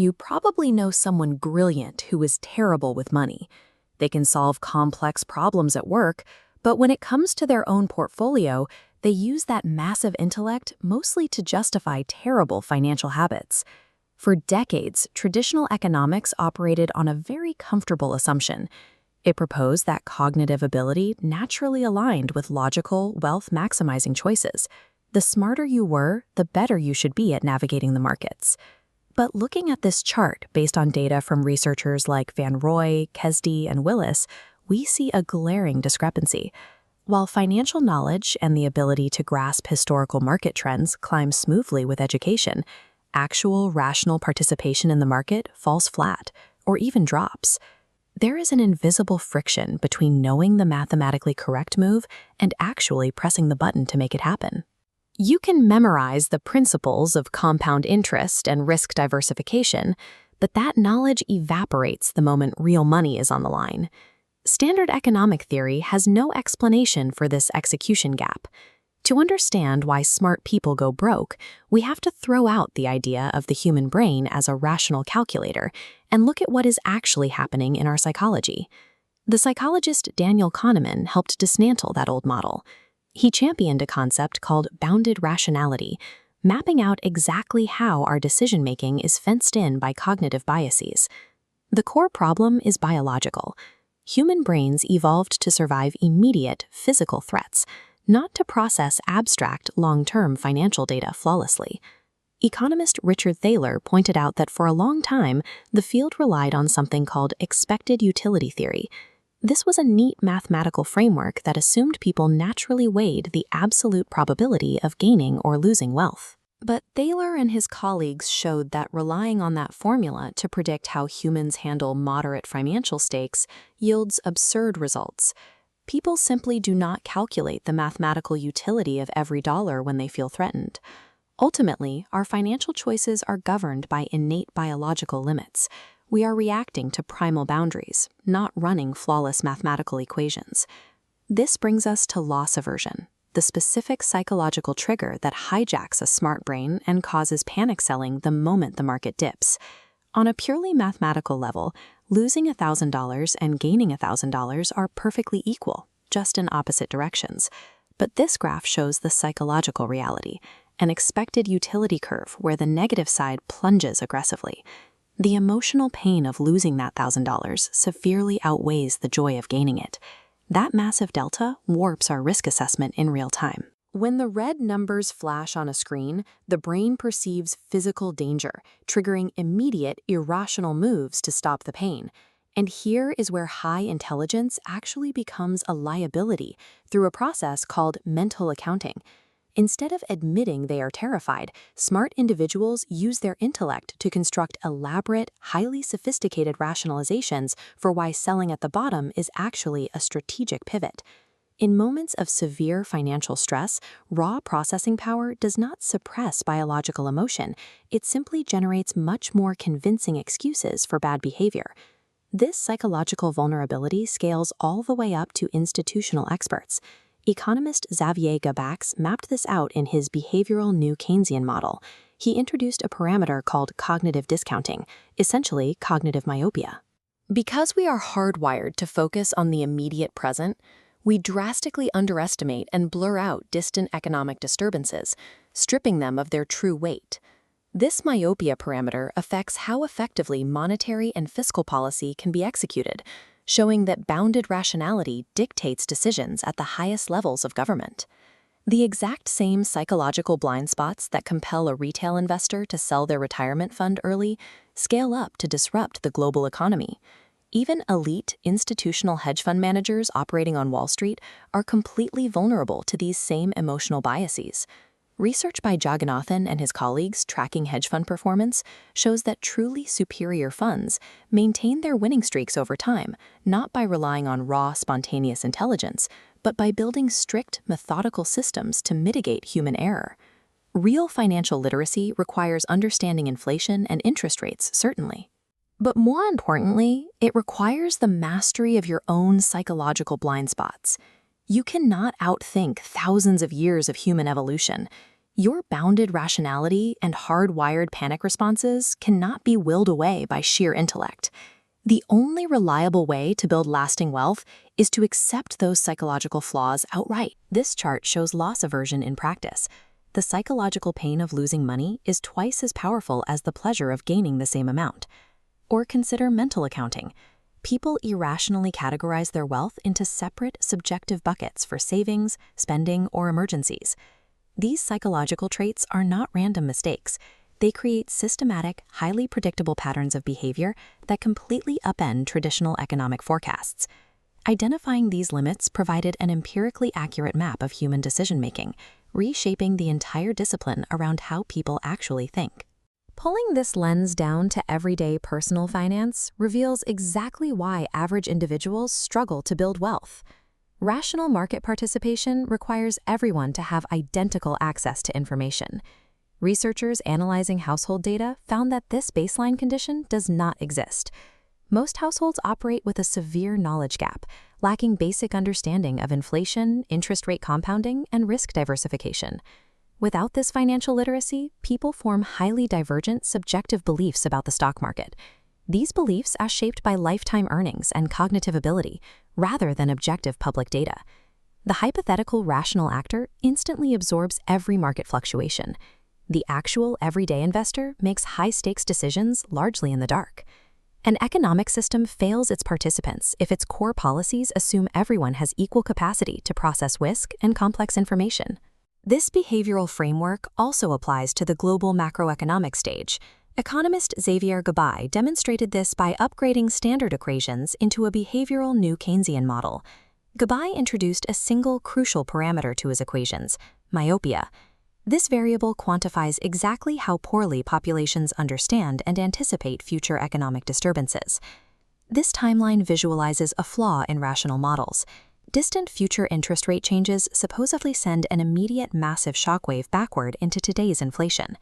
You probably know someone brilliant who is terrible with money. They can solve complex problems at work, but when it comes to their own portfolio, they use that massive intellect mostly to justify terrible financial habits. For decades, traditional economics operated on a very comfortable assumption. It proposed that cognitive ability naturally aligned with logical, wealth-maximizing choices. The smarter you were, the better you should be at navigating the markets. But looking at this chart based on data from researchers like Van Roy, Kesdy, and Willis, we see a glaring discrepancy. While financial knowledge and the ability to grasp historical market trends climb smoothly with education, actual rational participation in the market falls flat or even drops. There is an invisible friction between knowing the mathematically correct move and actually pressing the button to make it happen. You can memorize the principles of compound interest and risk diversification, but that knowledge evaporates the moment real money is on the line. Standard economic theory has no explanation for this execution gap. To understand why smart people go broke, we have to throw out the idea of the human brain as a rational calculator and look at what is actually happening in our psychology. The psychologist Daniel Kahneman helped dismantle that old model. He championed a concept called bounded rationality, mapping out exactly how our decision-making is fenced in by cognitive biases. The core problem is biological. Human brains evolved to survive immediate physical threats, not to process abstract, long-term financial data flawlessly. Economist Richard Thaler pointed out that for a long time, the field relied on something called expected utility theory. This was a neat mathematical framework that assumed people naturally weighed the absolute probability of gaining or losing wealth. But Thaler and his colleagues showed that relying on that formula to predict how humans handle moderate financial stakes yields absurd results. People simply do not calculate the mathematical utility of every dollar when they feel threatened. Ultimately, our financial choices are governed by innate biological limits. We are reacting to primal boundaries, not running flawless mathematical equations. This brings us to loss aversion, the specific psychological trigger that hijacks a smart brain and causes panic selling the moment the market dips. On a purely mathematical level, losing $1,000 and gaining $1,000 are perfectly equal, just in opposite directions. But this graph shows the psychological reality, an expected utility curve where the negative side plunges aggressively. The emotional pain of losing that $1,000 severely outweighs the joy of gaining it. That massive delta warps our risk assessment in real time. When the red numbers flash on a screen, the brain perceives physical danger, triggering immediate, irrational moves to stop the pain. And here is where high intelligence actually becomes a liability through a process called mental accounting. Instead of admitting they are terrified, smart individuals use their intellect to construct elaborate, highly sophisticated rationalizations for why selling at the bottom is actually a strategic pivot. In moments of severe financial stress, raw processing power does not suppress biological emotion. It simply generates much more convincing excuses for bad behavior. This psychological vulnerability scales all the way up to institutional experts. Economist Xavier Gabax mapped this out in his behavioral New Keynesian model. He introduced a parameter called cognitive discounting, essentially cognitive myopia. Because we are hardwired to focus on the immediate present, we drastically underestimate and blur out distant economic disturbances, stripping them of their true weight. This myopia parameter affects how effectively monetary and fiscal policy can be executed, showing that bounded rationality dictates decisions at the highest levels of government. The exact same psychological blind spots that compel a retail investor to sell their retirement fund early scale up to disrupt the global economy. Even elite institutional hedge fund managers operating on Wall Street are completely vulnerable to these same emotional biases. Research by Jagannathan and his colleagues tracking hedge fund performance shows that truly superior funds maintain their winning streaks over time, not by relying on raw, spontaneous intelligence, but by building strict, methodical systems to mitigate human error. Real financial literacy requires understanding inflation and interest rates, certainly. But more importantly, it requires the mastery of your own psychological blind spots. You cannot outthink thousands of years of human evolution. Your bounded rationality and hardwired panic responses cannot be willed away by sheer intellect. The only reliable way to build lasting wealth is to accept those psychological flaws outright. This chart shows loss aversion in practice. The psychological pain of losing money is twice as powerful as the pleasure of gaining the same amount. Or consider mental accounting. People irrationally categorize their wealth into separate, subjective buckets for savings, spending, or emergencies. These psychological traits are not random mistakes. They create systematic, highly predictable patterns of behavior that completely upend traditional economic forecasts. Identifying these limits provided an empirically accurate map of human decision-making, reshaping the entire discipline around how people actually think. Pulling this lens down to everyday personal finance reveals exactly why average individuals struggle to build wealth. Rational market participation requires everyone to have identical access to information. Researchers analyzing household data found that this baseline condition does not exist. Most households operate with a severe knowledge gap, lacking basic understanding of inflation, interest rate compounding, and risk diversification. Without this financial literacy, people form highly divergent, subjective beliefs about the stock market. These beliefs are shaped by lifetime earnings and cognitive ability, rather than objective public data. The hypothetical rational actor instantly absorbs every market fluctuation. The actual everyday investor makes high-stakes decisions largely in the dark. An economic system fails its participants if its core policies assume everyone has equal capacity to process risk and complex information. This behavioral framework also applies to the global macroeconomic stage. Economist Xavier Gabay demonstrated this by upgrading standard equations into a behavioral new Keynesian model. Gabay introduced a single crucial parameter to his equations: myopia. This variable quantifies exactly how poorly populations understand and anticipate future economic disturbances. This timeline visualizes a flaw in rational models. Distant future interest rate changes supposedly send an immediate massive shockwave backward into today's inflation.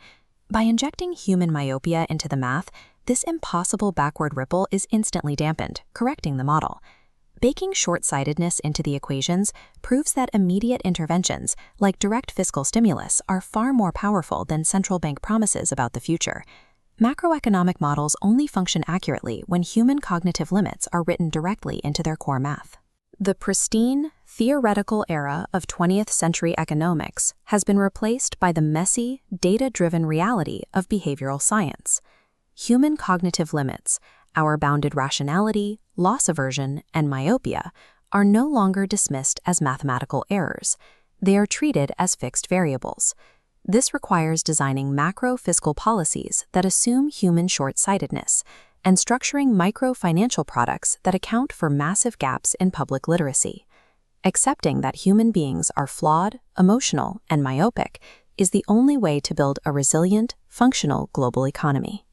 By injecting human myopia into the math, this impossible backward ripple is instantly dampened, correcting the model. Baking short-sightedness into the equations proves that immediate interventions, like direct fiscal stimulus, are far more powerful than central bank promises about the future. Macroeconomic models only function accurately when human cognitive limits are written directly into their core math. The pristine, theoretical era of 20th century economics has been replaced by the messy, data-driven reality of behavioral science. Human cognitive limits, our bounded rationality, loss aversion, and myopia, are no longer dismissed as mathematical errors. They are treated as fixed variables. This requires designing macro-fiscal policies that assume human short-sightedness and structuring micro-financial products that account for massive gaps in public literacy. Accepting that human beings are flawed, emotional, and myopic is the only way to build a resilient, functional global economy.